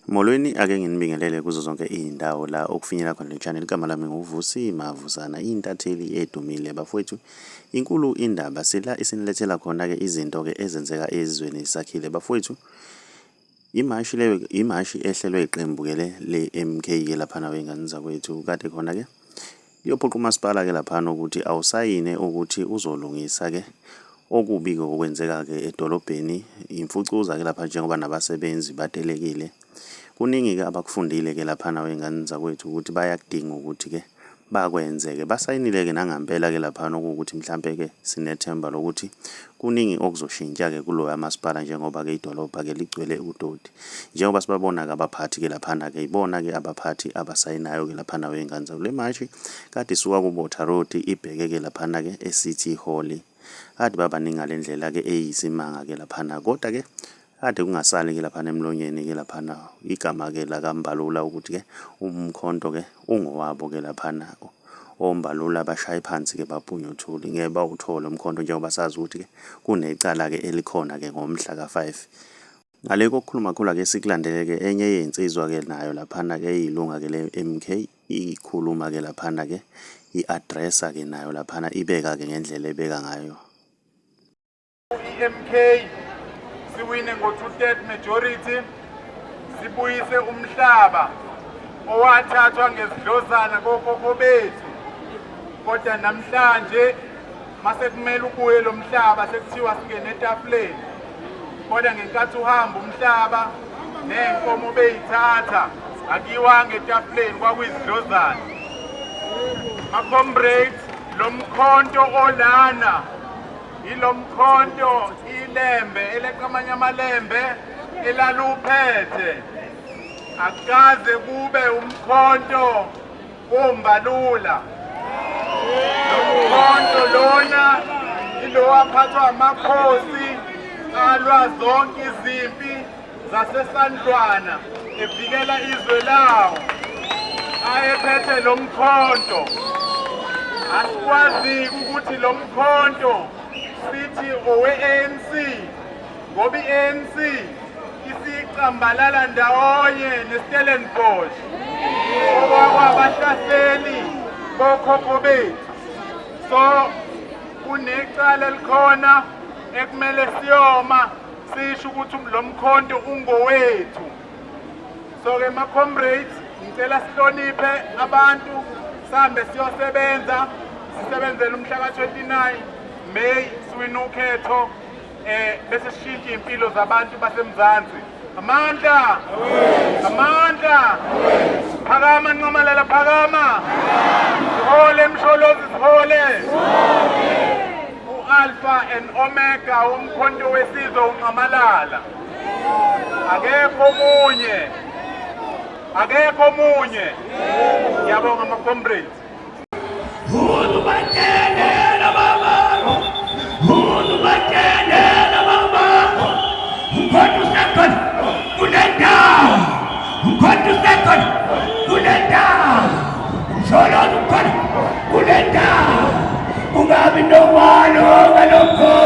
Molweni ake nginibingelele kuzo zonke izindawo la okufinyela khona le channel. Igama lami nguVusi Mavusana, intatheli edumile bafowethu. Inkulu indaba sila isinilethela khona ke izinto ke ezenzeka ezizweni isakhile bafowethu. Imashi ehlelwe iqembu ke le MK ke lapha na wengane zakwethu kade khona ke liyophoqa umasipala ke lapha ukuthi awusayine ukuthi uzolungisa ke okubi okwenzeka ke edolobheni imfucuza ke lapha njengoba nabasebenzi batelekile. Kuningi ke abakufundile ke lapha na wengane zakwethu ukuthi bayakudinga ukuthi ke bakwenze ke basayinile ke nangampela ke lapha ukuthi mhlambe ke sinethemba lokuthi kuningi okuzoshintsha ke kulo yamasipala njengoba ke idolobha ke ligcwele udoti. Njengoba sibabona ke abaphathi ke lapha na ke ibona ke abaphathi abasayinayo ke lapha na wengane zakwethu. Le mashi kade suka kuBotha Road ibheke ke lapha na ke eCity Hall. Kade babaningi ngalendlela ke eyisimanga ke lapha na kodwa ke kade kungasali ke lapha emlonyeni ke lapha na igama ke la kaMbalula ukuthi ke umkhonto ke ungowabo ke lapha na oMbalula bashaye phansi ke baphunya uthuli ngeke bawuthole umkhonto njengoba sazi ukuthi ke kunecala ke elikhona ke ngomhla ka5. Ngale kokukhuluma khula ke sikulandele ke enye yezinsizwa ke nayo lapha na ke eyilunga ke le MK ikhuluma ke lapha na ke iaddressa ke nayo lapha na ibeka ke ngendlela ebeka ngayo. MK siwine ngo-2/3 majority sibuyise umhlaba owathathwa ngezidlozana kokhokho bethu, kodwa namhlanje mase kumele ubuye lo mhlaba sekuthiwa singene etafuleni, kodwa ngenkathi uhamba umhlaba nenkomo beyithatha akiwanga etafuleni kwakuyizidlozana. Ma-comrades, lo mkhonto olana ilo mkhonto ilembe eleqamanya amalembe elaluphethe, akaze kube umkhonto oMbalula. Lo mkhonto lona ilo waphathwa amakhosi alwa zonke izimpi zasesandlwana evikela izwe lawo ayephethe lo mkhonto. Asikwazi ukuthi lo mkhonto sithi owe-ANC ngoba i-ANC isicambalala ndawonye neStellenbosch okwabahlaseli bokhokho bethu. So kunecala elikhona ekumele siyoma sisho ukuthi lo mkhonto ungowethu. So ke ma-comrades, ngicela sihloniphe abantu, sihambe siyosebenza, sisebenzele umhla ka-29 May siwina ukhetho bese sishintshe impilo zabantu baseMzansi. Amandla, amandla, phakama Nqamalala, phakama, sihole Msholozi, sihole, u-Alpha and Omega umkhonto wesizwe uNqamalala. Akekho omunye, akekho omunye. Ngiyabonga ama-comrades. Ungabi nomalo ngalokho